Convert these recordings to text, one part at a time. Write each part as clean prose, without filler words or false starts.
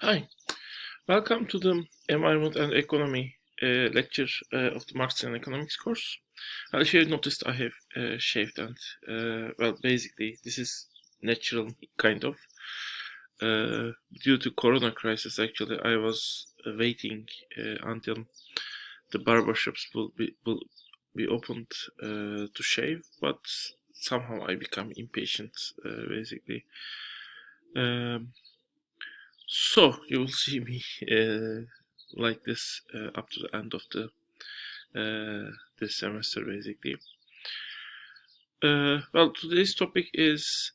Hi, welcome to the Environment and Economy lecture of the Marxian Economics course. If you noticed, I have shaved and, basically, this is natural, kind of. Due to Corona crisis, actually, I was waiting until the barbershops will be opened to shave, but somehow I become impatient, basically. Um, So you will see me like this up to the end of the this semester, basically. Today's topic is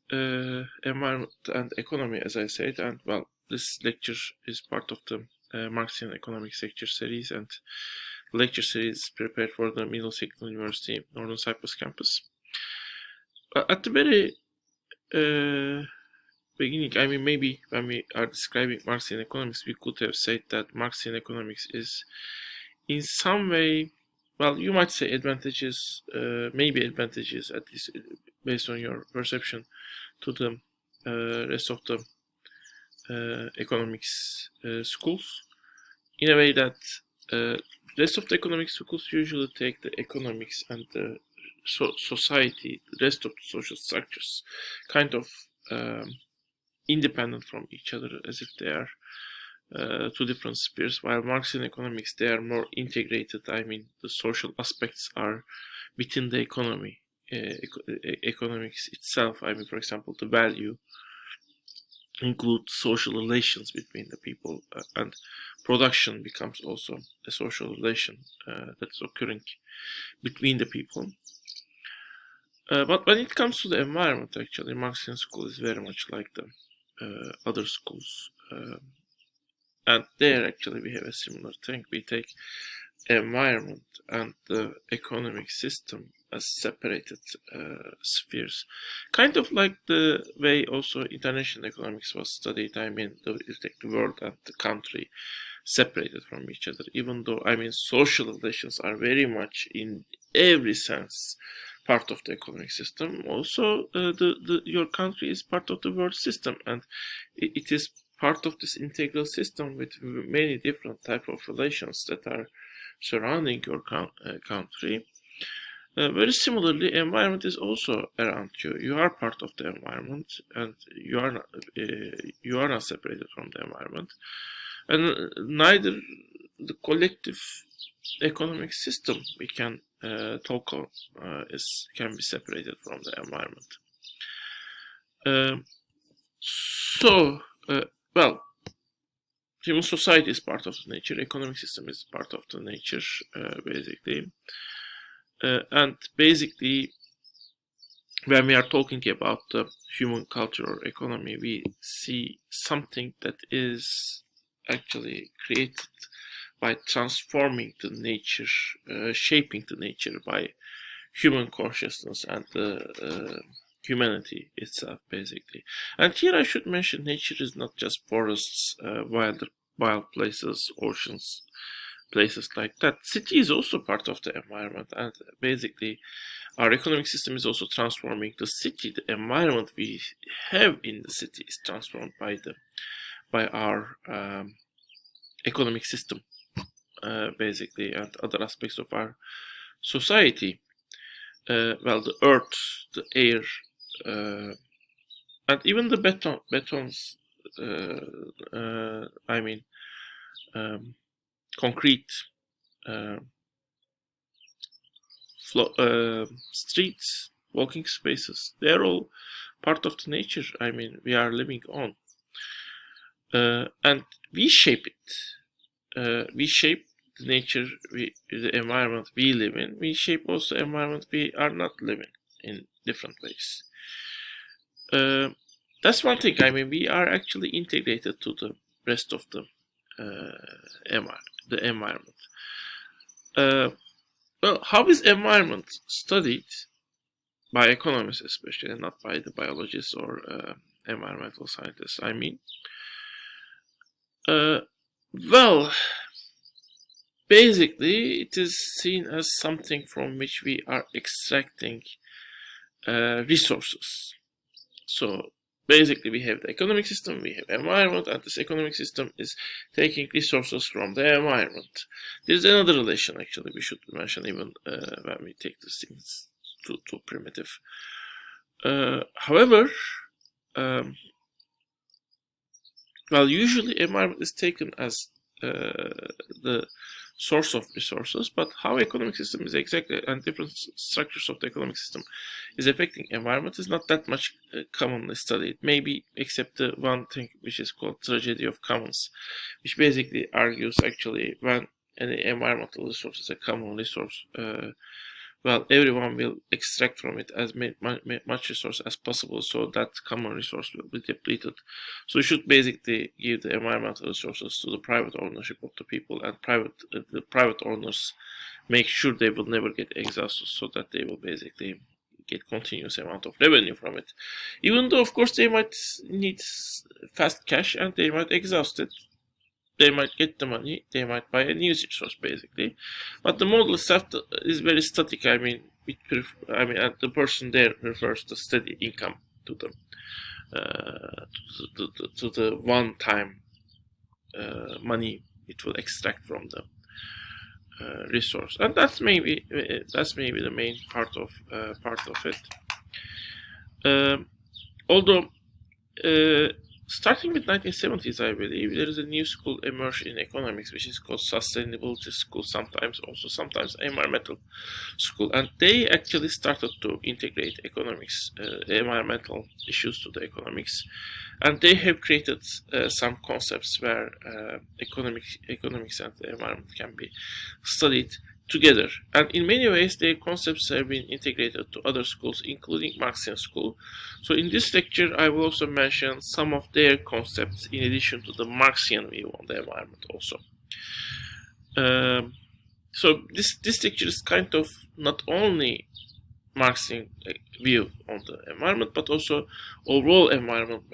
environment and economy, as I said, and this lecture is part of the Marxian Economics lecture series, and lecture series prepared for the Middlesex University Northern Cyprus campus. At the very beginning, I mean, maybe when we are describing Marxian economics, we could have said that Marxian economics is in some way, you might say advantages, maybe advantages, at least based on your perception, to the rest of the economics schools, in a way that rest of the economics schools usually take the economics and the society, the rest of the social structures, kind of independent from each other, as if they are two different spheres, while Marxian economics, they are more integrated. I mean, the social aspects are within the economy, economics itself. I mean, for example, the value includes social relations between the people, and production becomes also a social relation that's occurring between the people. But when it comes to the environment, actually, Marxian school is very much like the other schools. And there, actually, we have a similar thing. We take environment and the economic system as separated spheres. Kind of like the way also international economics was studied. I mean, you take the world and the country separated from each other, even though, I mean, social relations are very much in every sense part of the economic system. Also, your country is part of the world system, and it is part of this integral system with many different type of relations that are surrounding your country. Very similarly, environment is also around you. You are part of the environment, and you are not separated from the environment. And neither the collective economic system we can talk of can be separated from the environment. So, human society is part of the nature. Economic system is part of the nature, basically. And basically, when we are talking about the human culture or economy, we see something that is actually created by transforming the nature, shaping the nature by human consciousness and the humanity itself, basically. And here I should mention, nature is not just forests, wild places, oceans, places like that. City is also part of the environment, and basically our economic system is also transforming the city. The environment we have in the city is transformed by our economic system, basically, and other aspects of our society. The earth, the air, and even the betons. I mean, concrete, streets, walking spaces. They are all part of the nature. I mean, we are living on, and we shape it. We shape the nature, the environment we live in. We shape also the environment we are not living in different ways. That's one thing. I mean, we are actually integrated to the rest of the environment. How is environment studied by economists, especially, and not by the biologists or environmental scientists? I mean, basically, it is seen as something from which we are extracting resources. So basically we have the economic system, we have environment, and this economic system is taking resources from the environment. There's another relation actually we should mention even when we take these things too primitive. However, well, usually environment is taken as the source of resources, but how economic system is exactly and different structures of the economic system is affecting environment is not that much commonly studied, maybe except the one thing which is called tragedy of commons, which basically argues actually when any environmental resource is a common resource, well, everyone will extract from it as much resource as possible, so that common resource will be depleted. So you should basically give the environmental resources to the private ownership of the people, and the private owners make sure they will never get exhausted, so that they will basically get continuous amount of revenue from it. Even though, of course, they might need fast cash and they might exhaust it. They might get the money, they might buy a new resource basically, but the model itself is very static. I mean, the person there prefers the steady income to the one-time money it will extract from the resource, and that's maybe the main part of it. Although. Starting with 1970s, I believe, there is a new school emerged in economics, which is called sustainability school, sometimes environmental school, and they actually started to integrate environmental issues to the economics, and they have created some concepts where economics and the environment can be studied together, and in many ways their concepts have been integrated to other schools, including Marxian school. So in this lecture I will also mention some of their concepts in addition to the Marxian view on the environment also. So this lecture is kind of not only Marxian view on the environment, but also overall environmental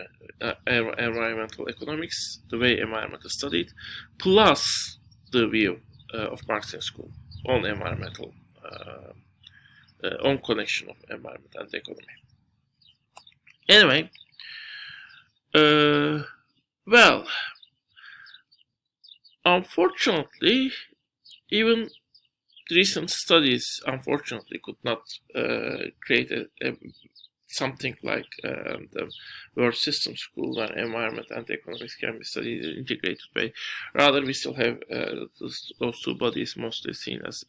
economics, the way environment is studied, plus the view of Marxian school on environmental, on connection of environment and economy. Anyway, well, unfortunately, even recent studies, unfortunately, could not create something like the World System School where environment and economics can be studied in an integrated way. Rather, we still have those two bodies mostly seen as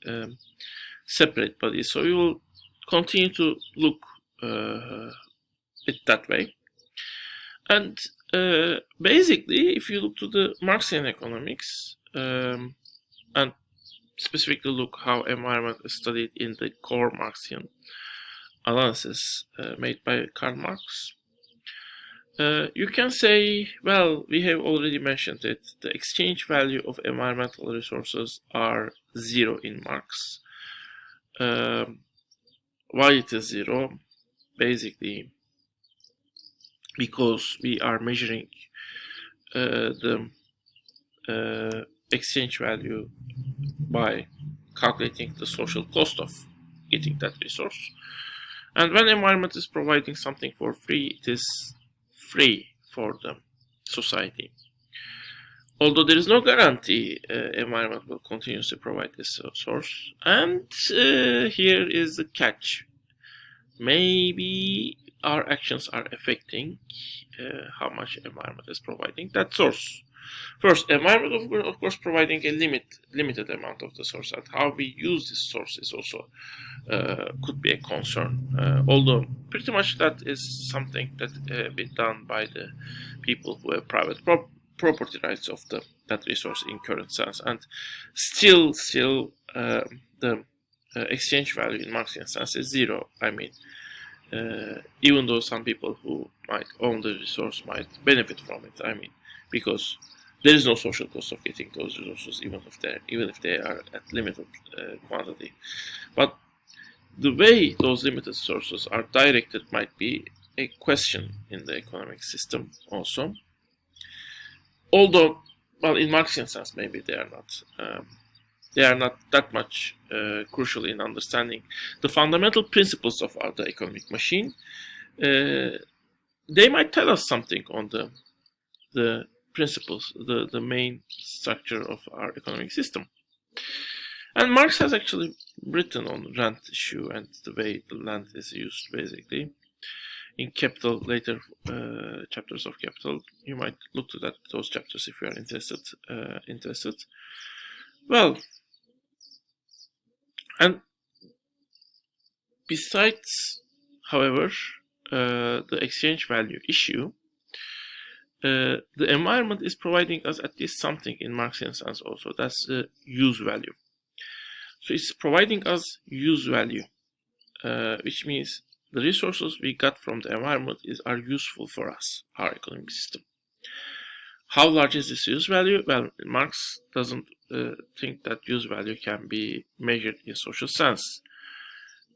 separate bodies. So we will continue to look it that way. And basically, if you look to the Marxian economics and specifically look how environment is studied in the core Marxian analysis made by Karl Marx, you can say, well, we have already mentioned it, the exchange value of environmental resources are zero in Marx. Why it is zero? Basically, because we are measuring the exchange value by calculating the social cost of getting that resource. And when environment is providing something for free, it is free for the society. Although there is no guarantee environment will continuously provide this source. And here is the catch. Maybe our actions are affecting how much environment is providing that source. First, environment of course providing a limited amount of the source, and how we use this source is also could be a concern. Although pretty much that is something that be done by the people who have private property rights of that resource in current sense, and still the exchange value in Marxian sense is zero. I mean, even though some people who might own the resource might benefit from it. I mean, because there is no social cost of getting those resources, even if they are at limited quantity. But the way those limited sources are directed might be a question in the economic system also. Although, well, in Marxian sense, maybe they are not. They are not that much crucial in understanding the fundamental principles of the economic machine. they might tell us something on the principles, the main structure of our economic system. And Marx has actually written on rent issue and the way the land is used, basically. In Capital, later chapters of Capital, you might look to those chapters if you are interested. Well, and besides, however, the exchange value issue, the environment is providing us at least something in Marxian sense also. That's the use value. So it's providing us use value, which means the resources we got from the environment are useful for us, our economic system. How large is this use value? Well, Marx doesn't think that use value can be measured in social sense.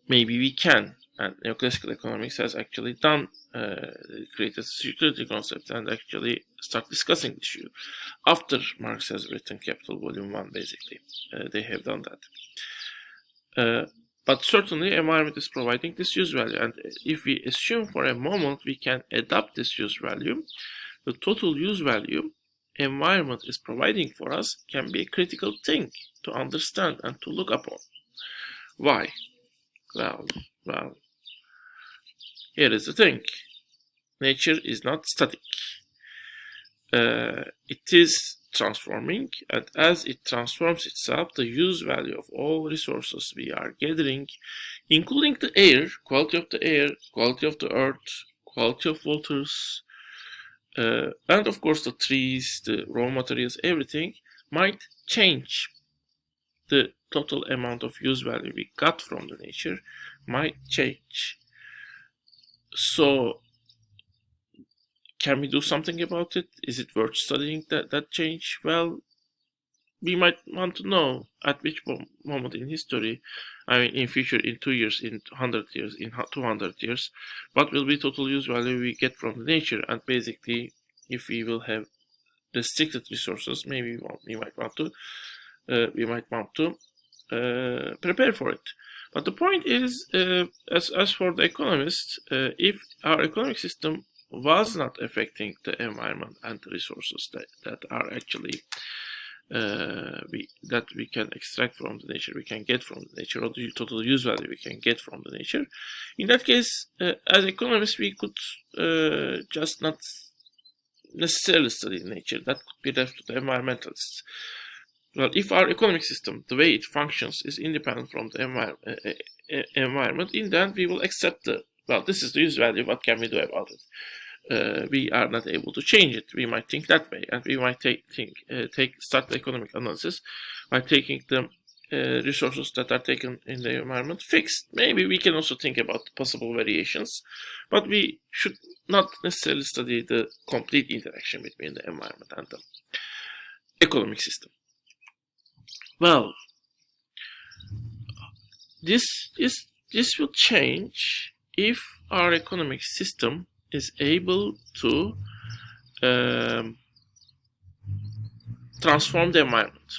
Maybe we can, and neoclassical economics has actually created a utility concept and actually start discussing the issue. After Marx has written Capital Volume 1, basically, they have done that. But certainly, environment is providing this use value, and if we assume for a moment we can adapt this use value, the total use value environment is providing for us can be a critical thing to understand and to look upon. Why? Well, here is the thing. Nature is not static. It is transforming, and as it transforms itself, the use value of all resources we are gathering, including the air, quality of the air, quality of the earth, quality of waters, and of course the trees, the raw materials, everything might change. The total amount of use value we got from the nature might change. So can we do something about it? Is it worth studying that change? Well, we might want to know at which moment in history, I mean in future, in 2 years, in 100 years, in 200 years, what will be total use value we get from the nature. And basically, if we will have restricted resources, maybe we might want to prepare for it. But the point is, as for the economist, if our economic system was not affecting the environment and the resources that are actually that we can extract from the nature, we can get from the nature, or the total use value we can get from the nature, in that case, as economists, we could just not necessarily study nature. That could be left to the environmentalists. Well, if our economic system, the way it functions, is independent from the environment, in the end we will accept this is the use value, what can we do about it? We are not able to change it. We might think that way, and we might start the economic analysis by taking the resources that are taken in the environment fixed. Maybe we can also think about possible variations, but we should not necessarily study the complete interaction between the environment and the economic system. Well, this will change if our economic system is able to transform the environment.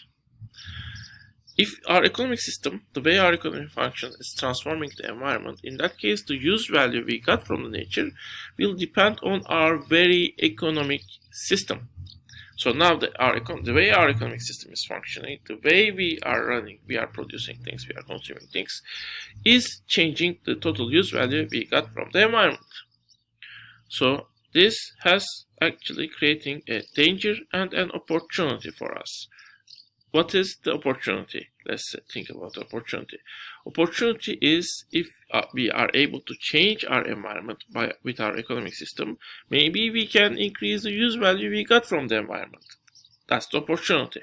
If our economic system, the way our economy functions, is transforming the environment, in that case, the use value we got from the nature will depend on our very economic system. So now the way our economic system is functioning, the way we are running, we are producing things, we are consuming things, is changing the total use value we got from the environment. So this has actually creating a danger and an opportunity for us. What is the opportunity? Let's think about the opportunity. Opportunity is if we are able to change our environment with our economic system, maybe we can increase the use value we got from the environment. That's the opportunity.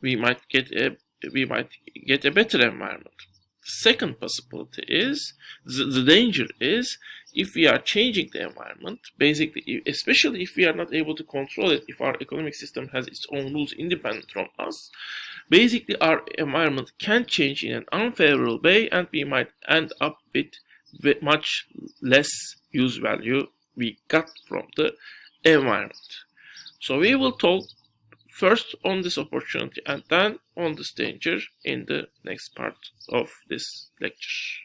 We might get a better environment. The second possibility is, the danger is, if we are changing the environment, basically, especially if we are not able to control it, if our economic system has its own rules independent from us, basically our environment can change in an unfavorable way, and we might end up with much less use value we got from the environment. So we will talk first on this opportunity and then on this danger in the next part of this lecture.